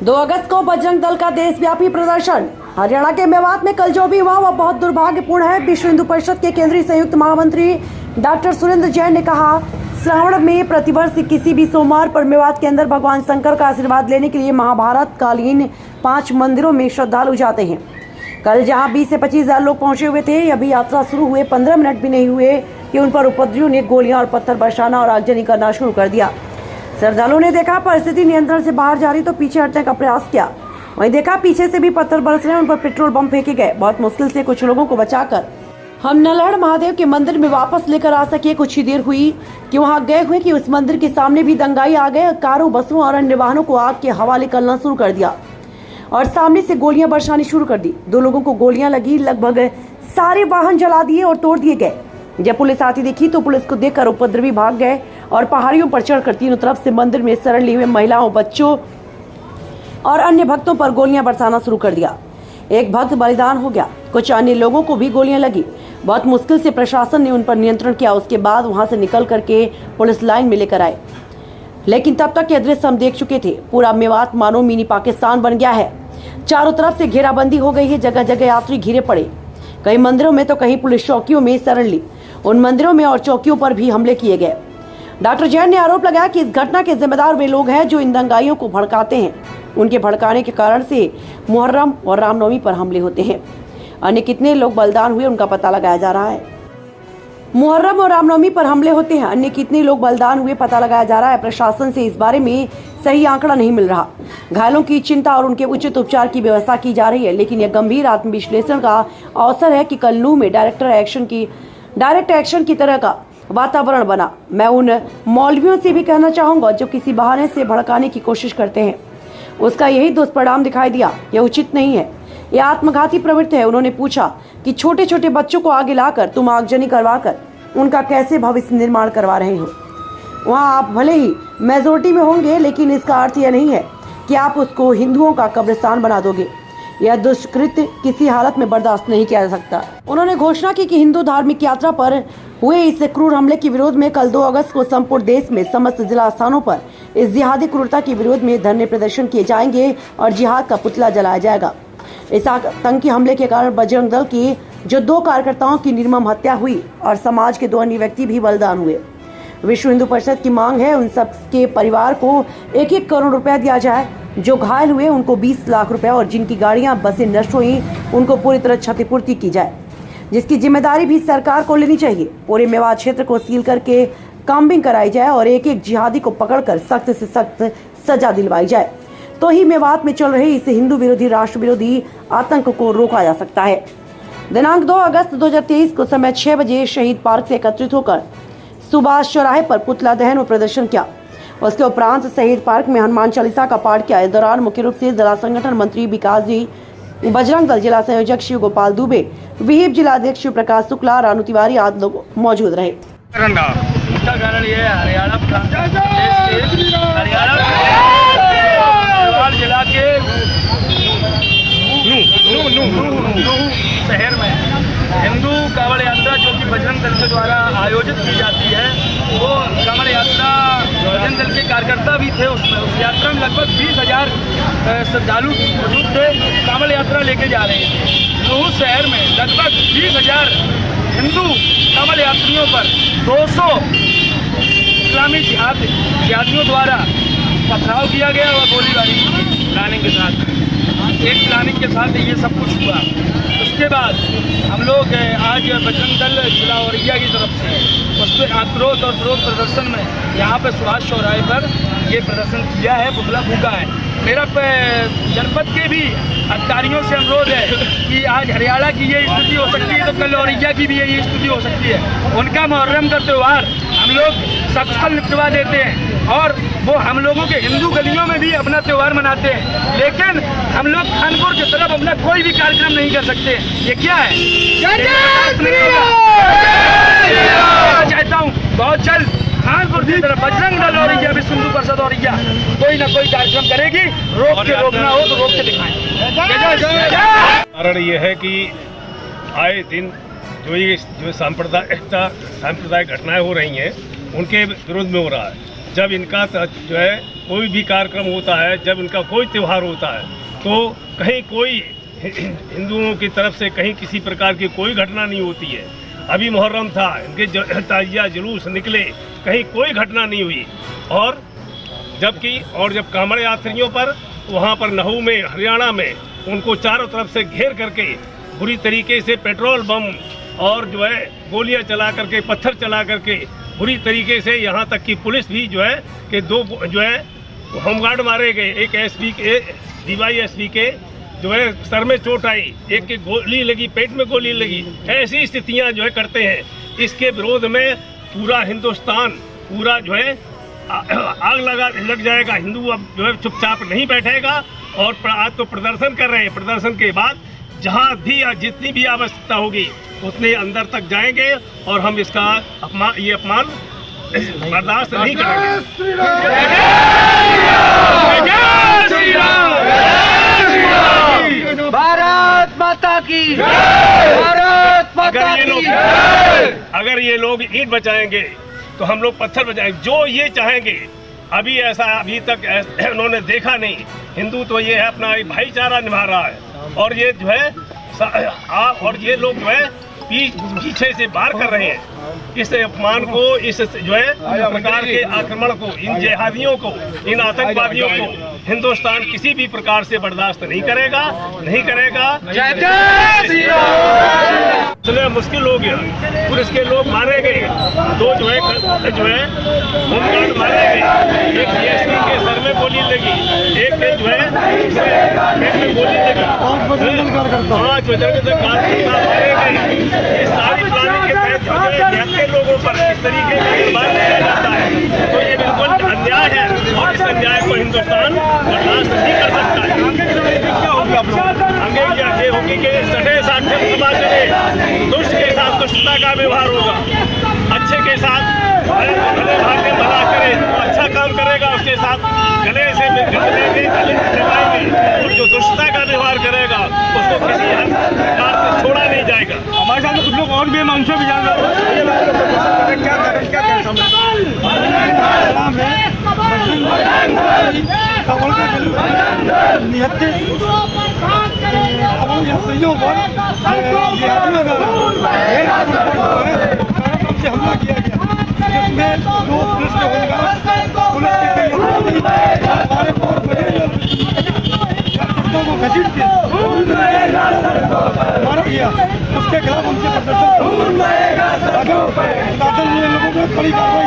2 अगस्त को बजरंग दल का देशव्यापी प्रदर्शन। हरियाणा के मेवात में कल जो भी हुआ वह बहुत दुर्भाग्यपूर्ण है। विश्व हिंदू परिषद के केंद्रीय संयुक्त महामंत्री डॉक्टर सुरेंद्र जैन ने कहा, श्रावण में प्रतिवर्ष किसी भी सोमवार पर मेवात के अंदर भगवान शंकर का आशीर्वाद लेने के लिए महाभारत कालीन 5 मंदिरों में श्रद्धालु जाते हैं। कल जहां 20 से 25 हजार लोग पहुंचे हुए थे, अभी यात्रा शुरू हुए 15 मिनट भी नहीं हुए कि उन पर उपद्रवियों ने गोलियां और पत्थर बरसाना और आगजनी करना शुरू कर दिया। श्रद्धालुओं ने देखा परिस्थिति नियंत्रण से बाहर जा रही तो पीछे हटने का प्रयास किया। वहीं देखा पीछे से भी पत्थर बरस रहे, उन पर पेट्रोल बम फेंके गए। बहुत मुश्किल से कुछ लोगों को बचाकर हम नलहड़ महादेव के मंदिर में वापस लेकर आ सके। कुछ ही देर हुई कि वहां गए हुए कि उस मंदिर के सामने भी दंगाई आ गए। कारों, बसों और अन्य वाहनों को आग के हवाले करना शुरू कर दिया और सामने से गोलियां बरसानी शुरू कर दी। 2 लोगों को गोलियां लगी। लगभग सारे वाहन जला दिए और तोड़ दिए गए। जब पुलिस आती दिखी तो पुलिस को देखकर उपद्रवी भाग गए और पहाड़ियों पर चढ़कर तीनों तरफ से मंदिर में शरण लिए हुए महिलाओं, बच्चों और अन्य भक्तों पर गोलियां बरसाना शुरू कर दिया। एक भक्त बलिदान हो गया, कुछ अन्य लोगों को भी गोलियां लगी। बहुत मुश्किल से प्रशासन ने उन पर नियंत्रण किया। उसके बाद वहां से निकल करके पुलिस लाइन में लेकर आए, लेकिन तब तक ये दृश्य हम देख चुके थे। पूरा मेवात मानो मिनी पाकिस्तान बन गया है। चारों तरफ से घेराबंदी हो गई है। जगह जगह यात्री घिरे पड़े। कई मंदिरों में तो कहीं पुलिस चौकियों में शरण ली। उन मंदिरों में और चौकियों पर भी हमले किए गए। डॉक्टर जैन ने आरोप लगाया कि इस घटना के जिम्मेदार वे लोग हैं जो इन दंगाइयों को भड़काते हैं। उनके भड़काने के कारण से मुहर्रम और रामनवमी पर हमले होते हैं। अन्य कितने लोग बलिदान हुए उनका पता लगाया जा रहा है। मुहर्रम और रामनवमी पर हमले होते हैं। अन्य कितने लोग बलिदान हुए पता लगाया जा रहा है। प्रशासन से इस बारे में सही आंकड़ा नहीं मिल रहा। घायलों की चिंता और उनके उचित उपचार की व्यवस्था की जा रही है, लेकिन यह गंभीर आत्मविश्लेषण का अवसर है कि कल नूह में डायरेक्ट एक्शन की तरह का वातावरण बना। मैं उन मौलवियों से भी कहना चाहूंगा जो किसी बहाने से भड़काने की कोशिश करते हैं, उसका यही दुष्परिणाम दिखाई दिया। यह उचित नहीं है, यह आत्मघाती प्रवृत्ति है। उन्होंने पूछा कि छोटे छोटे बच्चों को आगे लाकर तुम आगजनी करवाकर उनका कैसे भविष्य निर्माण करवा रहे हो। वहाँ आप भले ही मेजोरिटी में होंगे, लेकिन इसका अर्थ यह नहीं है कि आप उसको हिंदुओं का कब्रिस्तान बना दोगे। यह दुष्कृत्य किसी हालत में बर्दाश्त नहीं किया जा सकता। उन्होंने घोषणा की कि हिंदू धार्मिक यात्रा पर हुए इस क्रूर हमले के विरोध में कल 2 अगस्त को संपूर्ण देश में समस्त जिला स्थानों पर इस जिहादी क्रूरता के विरोध में धरने प्रदर्शन किए जाएंगे और जिहाद का पुतला जलाया जाएगा। इस आतंकी हमले के कारण बजरंग दल की जो 2 कार्यकर्ताओं की निर्मम हत्या हुई और समाज के 2 अन्य व्यक्ति भी बलिदान हुए। विश्व हिंदू परिषद की मांग है उन सब के परिवार को 1-1 करोड़ रुपया दिया जाए। जो घायल हुए उनको 20 लाख रुपया और जिनकी गाड़ियां, बसें नष्ट हुई उनको पूरी तरह क्षतिपूर्ति की जाए, जिसकी जिम्मेदारी भी सरकार को लेनी चाहिए। पूरे मेवात क्षेत्र को सील करके काम्बिंग कराई जाए और एक जिहादी को पकड़कर सख्त से सख्त सजा दिलवाई जाए, तो ही मेवात में चल रहे इस हिंदू विरोधी, राष्ट्र विरोधी आतंक को रोका जा सकता है। दिनांक 2 अगस्त 2023 को समय 6 बजे शहीद पार्क से एकत्रित होकर सुभाष चौराहे पर पुतला दहन और प्रदर्शन किया। उसके उपरांत शहीद पार्क में हनुमान चालीसा का पाठ किया। इस दौरान मुख्य रूप से जिला संगठन मंत्री विकास जी, बजरंग दल जिला संयोजक शिव गोपाल दुबे, विहिप जिला अध्यक्ष शिव प्रकाश शुक्ला, रानू तिवारी आदि लोग मौजूद रहे। इसका कारण ये है हरियाणा जिला के शहर में हिंदू कांवड़ यात्रा जो कि बजरंग दल के द्वारा आयोजित की जाती है, वो कांवड़ यात्रा बजरंग दल के कार्यकर्ता भी थे। उसमें उस यात्रा में लगभग 20,000 श्रद्धालु मौजूद थे। कांवड़ यात्रा लेके जा रहे थे। नूह शहर में लगभग 20,000 हिंदू कांवड़ यात्रियों पर 200 इस्लामी जिहादियों द्वारा पथराव किया गया और गोलीबारी प्लानिंग के साथ ये सब कुछ हुआ। उसके बाद हम लोग आज बजरंग दल जिला औरैया की तरफ से उस पर आक्रोश और विरोध प्रदर्शन में यहाँ पर सुभाष चौराहे पर ये प्रदर्शन किया है, पुतला फूंका है। मेरा जनपद के भी अधिकारियों से अनुरोध है कि आज हरियाणा की ये स्थिति हो सकती है तो कल औरैया की भी यही स्थिति हो सकती है। उनका मुहर्रम का त्यौहार हम लोग सफल निपटवा देते हैं और वो हम लोगों के हिंदू गलियों में भी अपना त्यौहार मनाते हैं, लेकिन हम लोग खानपुर की तरफ अपना कोई भी कार्यक्रम नहीं कर सकते। ये क्या है? चाहता हूँ बहुत जल्द खानपुर की तरफ बजरंग दल औरैया, विश्व हिंदू परिषद औरैया कोई ना कोई कार्यक्रम करेगी। रोकना हो तो रोक के दिखाएं। कारण ये है कि आए दिन जो सांप्रदायिक घटनाएं हो रही हैं उनके विरोध में हो रहा है। जब इनका जो है कोई भी कार्यक्रम होता है, जब इनका कोई त्यौहार होता है, तो कहीं कोई हिंदुओं की तरफ से कहीं किसी प्रकार की कोई घटना नहीं होती है। अभी मुहर्रम था, इनके ताजिया जुलूस निकले, कहीं कोई घटना नहीं हुई। और जब कांवड़ यात्रियों पर वहाँ पर नहू में, हरियाणा में, उनको चारों तरफ से घेर करके बुरी तरीके से पेट्रोल बम और जो है गोलियां चला करके, पत्थर चला करके बुरी तरीके से, यहाँ तक कि पुलिस भी जो है कि 2 जो है होमगार्ड मारे गए, एक एसपी के, DYSP के जो है सर में चोट आई, एक की गोली लगी, पेट में गोली लगी। ऐसी स्थितियाँ जो है करते हैं। इसके विरोध में पूरा हिंदुस्तान पूरा जो है आग लग जाएगा। हिंदू अब जो है चुपचाप नहीं बैठेगा। और आज तो प्रदर्शन कर रहे हैं, प्रदर्शन के बाद जहाँ भी जितनी भी आवश्यकता होगी उतने अंदर तक जाएंगे और हम इसका अपमान बर्दाश्त नहीं करेंगे। भारत माता की, भारत माता की। अगर ये लोग ईंट बचाएंगे तो हम लोग पत्थर बचाएंगे। जो ये चाहेंगे, अभी तक उन्होंने देखा नहीं। हिंदू तो ये है अपना भाईचारा निभा रहा है, और ये जो है और ये लोग जो है पीछे से बार कर रहे हैं इस अपमान को, इस जो है प्रकार के आक्रमण को, इन जिहादियों को, इन आतंकवादियों को हिंदुस्तान किसी भी प्रकार से बर्दाश्त नहीं करेगा। इसलिए मुश्किल हो गया। पुलिस के लोग मारे गए, 2 जो है होमगार्ड मारे गए, एक DSP के सर में गोली लगी, एक के जो है पेट में गोली लगी, 5 बजरंग दल कार्यकर्ता मारे गए। ये सारी प्लानिंग के तहत लोगों पर इस तरीके का निर्माण किया जाता है, तो ये बिल्कुल अन्याय है और इस अन्याय को हिंदुस्तान बर्दाश्त नहीं कर सकता है। आगे ये होगी कि सटे साठे समाज चले, दुष्ट के साथ दुष्टता का व्यवहार होगा, अच्छे के साथ भले भाग्य भला करे तो अच्छा काम करेगा, उसके साथ गले से लगाएंगे और जो दुष्टता का व्यवहार करेगा उसको किसी प्रकार से छोड़ा नहीं जाएगा। हमारे साथ कुछ लोग और भी मंशों भी जान हमला किया गया, जिसमें 2 पुलिस के हमारे को घसीट के मारा गया। उसके खिलाफ उनके प्रदर्शन में लोगों को बड़ी कार्रवाई